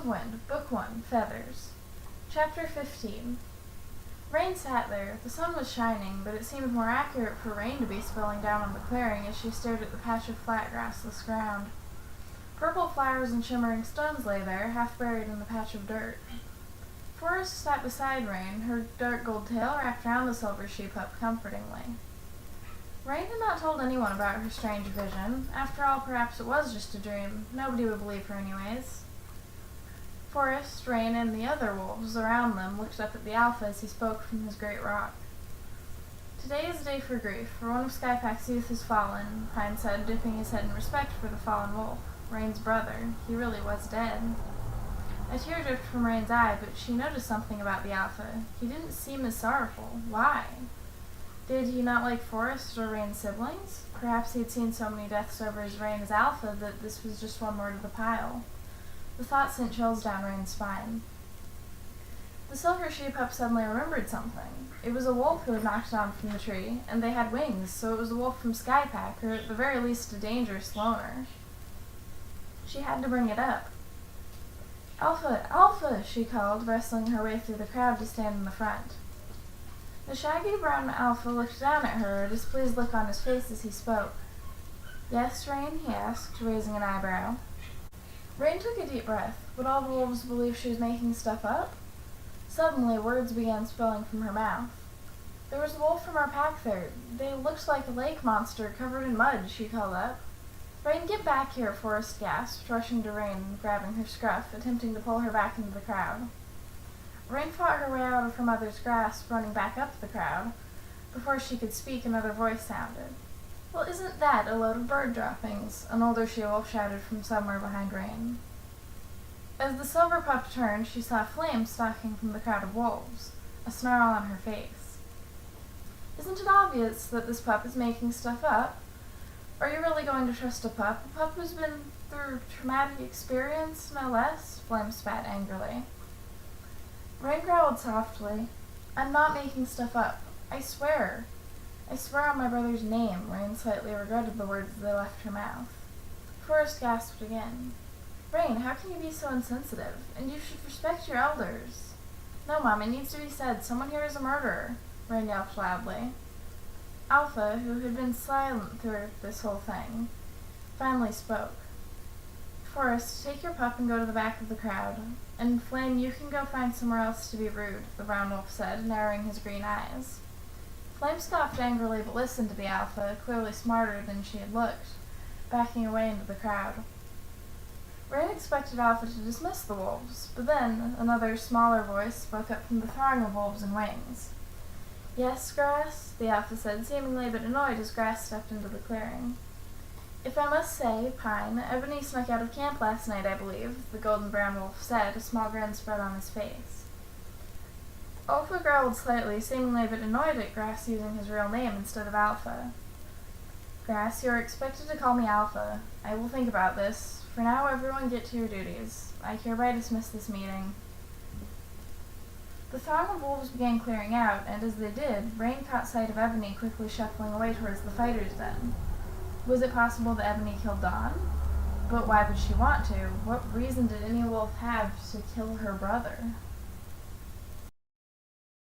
of Wind, Book 1, Feathers. Chapter 15. Rain sat there. The sun was shining, but it seemed more accurate for rain to be spilling down on the clearing as she stared at the patch of flat grassless ground. Purple flowers and shimmering stones lay there, half buried in the patch of dirt. Forest sat beside Rain, her dark gold tail wrapped round the silver she-pup comfortingly. Rain had not told anyone about her strange vision. After all, perhaps it was just a dream. Nobody would believe her anyways. Forest, Rain, and the other wolves around them looked up at the Alpha as he spoke from his great rock. "Today is a day for grief, for one of Skypack's youth has fallen," Pine said, dipping his head in respect for the fallen wolf, Rain's brother. He really was dead. A tear dripped from Rain's eye, but she noticed something about the Alpha. He didn't seem as sorrowful. Why? Did he not like Forest or Rain's siblings? Perhaps he had seen so many deaths over his reign as Alpha that this was just one more to the pile. The thought sent chills down Rain's spine. The silver she-pup suddenly remembered something. It was a wolf who had knocked it down from the tree, and they had wings, so it was a wolf from Skypack, or at the very least a dangerous loner. She had to bring it up. "Alpha! Alpha!" she called, wrestling her way through the crowd to stand in the front. The shaggy brown Alpha looked down at her, a displeased look on his face as he spoke. "Yes, Rain?" he asked, raising an eyebrow. Rain took a deep breath. Would all the wolves believe she was making stuff up? Suddenly, words began spilling from her mouth. "There was a wolf from our pack there. They looked like a lake monster covered in mud," she called up. "Rain, get back here," Forest gasped, rushing to Rain and grabbing her scruff, attempting to pull her back into the crowd. Rain fought her way out of her mother's grasp, running back up the crowd. Before she could speak, another voice sounded. "Well, isn't that a load of bird droppings?" an older she-wolf shouted from somewhere behind Rain. As the silver pup turned, she saw Flame stalking from the crowd of wolves, a snarl on her face. "Isn't it obvious that this pup is making stuff up? Are you really going to trust a pup who's been through traumatic experience, no less?" Flame spat angrily. Rain growled softly. "I'm not making stuff up. I swear. I swear on my brother's name." Rain slightly regretted the words as they left her mouth. Forrest gasped again. "Rain, how can you be so insensitive? And you should respect your elders." "No, Mom, it needs to be said. Someone here is a murderer," Rain yelped loudly. Alpha, who had been silent through this whole thing, finally spoke. "Forrest, take your pup and go to the back of the crowd. And Flame, you can go find somewhere else to be rude," the brown wolf said, narrowing his green eyes. Flame scoffed angrily but listened to the Alpha, clearly smarter than she had looked, backing away into the crowd. Rain expected Alpha to dismiss the wolves, but then another, smaller voice spoke up from the throng of wolves in wings. "Yes, Grass?" the Alpha said, seemingly a bit annoyed as Grass stepped into the clearing. "If I must say, Pine, Ebony snuck out of camp last night, I believe," the golden brown wolf said, a small grin spread on his face. Alpha growled slightly, seemingly a bit annoyed at Grass using his real name instead of Alpha. "Grass, you are expected to call me Alpha. I will think about this. For now, everyone get to your duties. I hereby dismiss this meeting." The throng of wolves began clearing out, and as they did, Rain caught sight of Ebony quickly shuffling away towards the fighters' den. Was it possible that Ebony killed Dawn? But why would she want to? What reason did any wolf have to kill her brother?